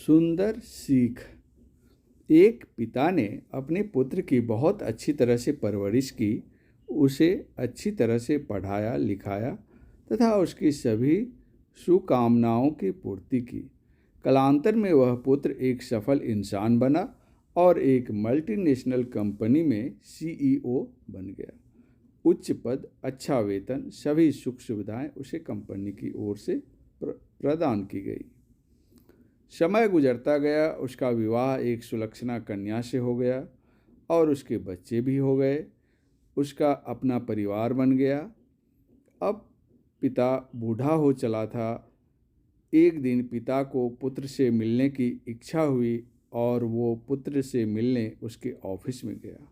सुंदर सीख। एक पिता ने अपने पुत्र की बहुत अच्छी तरह से परवरिश की, उसे अच्छी तरह से पढ़ाया लिखाया तथा उसकी सभी शुभकामनाओं की पूर्ति की। कालांतर में वह पुत्र एक सफल इंसान बना और एक मल्टीनेशनल कंपनी में सीईओ बन गया। उच्च पद, अच्छा वेतन, सभी सुख सुविधाएं उसे कंपनी की ओर से प्रदान की गई। समय गुजरता गया, उसका विवाह एक सुलक्षणा कन्या से हो गया और उसके बच्चे भी हो गए। उसका अपना परिवार बन गया। अब पिता बूढ़ा हो चला था। एक दिन पिता को पुत्र से मिलने की इच्छा हुई और वो पुत्र से मिलने उसके ऑफिस में गया।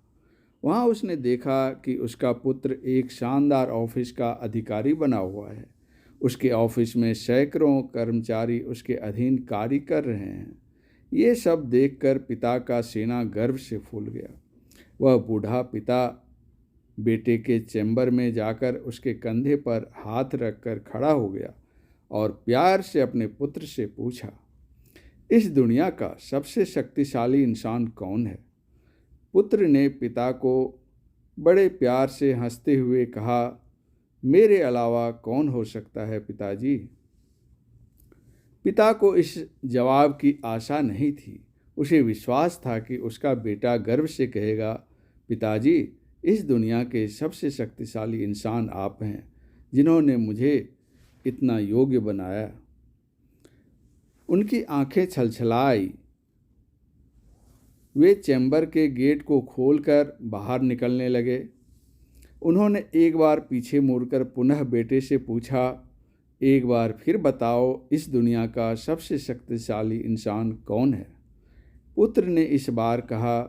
वहाँ उसने देखा कि उसका पुत्र एक शानदार ऑफिस का अधिकारी बना हुआ है। उसके ऑफिस में सैकड़ों कर्मचारी उसके अधीन कार्य कर रहे हैं। ये सब देखकर पिता का सीना गर्व से फूल गया। वह बूढ़ा पिता बेटे के चैम्बर में जाकर उसके कंधे पर हाथ रखकर खड़ा हो गया और प्यार से अपने पुत्र से पूछा, इस दुनिया का सबसे शक्तिशाली इंसान कौन है? पुत्र ने पिता को बड़े प्यार से हंसते हुए कहा, मेरे अलावा कौन हो सकता है पिताजी। पिता को इस जवाब की आशा नहीं थी। उसे विश्वास था कि उसका बेटा गर्व से कहेगा, पिताजी, इस दुनिया के सबसे शक्तिशाली इंसान आप हैं, जिन्होंने मुझे इतना योग्य बनाया। उनकी आंखें छलछलाई। वे चैम्बर के गेट को खोलकर बाहर निकलने लगे। उन्होंने एक बार पीछे मुड़कर पुनः बेटे से पूछा, एक बार फिर बताओ, इस दुनिया का सबसे शक्तिशाली इंसान कौन है? पुत्र ने इस बार कहा,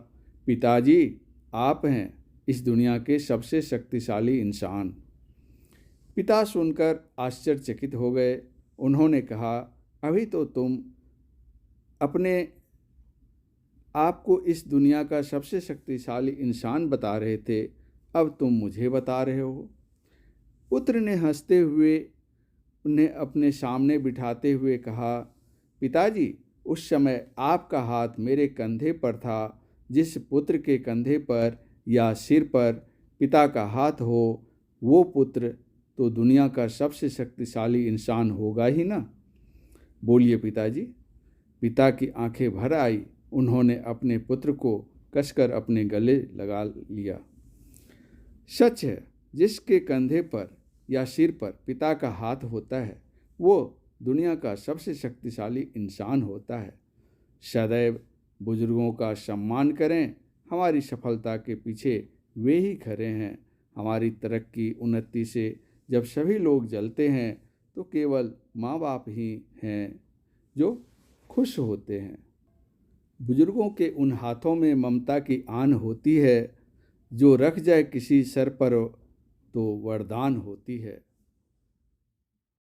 पिताजी, आप हैं इस दुनिया के सबसे शक्तिशाली इंसान। पिता सुनकर आश्चर्यचकित हो गए। उन्होंने कहा, अभी तो तुम अपने आप को इस दुनिया का सबसे शक्तिशाली इंसान बता रहे थे, अब तुम मुझे बता रहे हो। पुत्र ने हंसते हुए उन्हें अपने सामने बिठाते हुए कहा, पिताजी, उस समय आपका हाथ मेरे कंधे पर था। जिस पुत्र के कंधे पर या सिर पर पिता का हाथ हो, वो पुत्र तो दुनिया का सबसे शक्तिशाली इंसान होगा ही ना। बोलिए पिताजी। पिता की आंखें भर आई। उन्होंने अपने पुत्र को कसकर अपने गले लगा लिया। सच है, जिसके कंधे पर या सिर पर पिता का हाथ होता है, वो दुनिया का सबसे शक्तिशाली इंसान होता है। सदैव बुजुर्गों का सम्मान करें। हमारी सफलता के पीछे वे ही खड़े हैं। हमारी तरक्की उन्नति से जब सभी लोग जलते हैं तो केवल माँ बाप ही हैं जो खुश होते हैं। बुजुर्गों के उन हाथों में ममता की आन होती है, जो रख जाए किसी सर पर तो वरदान होती है।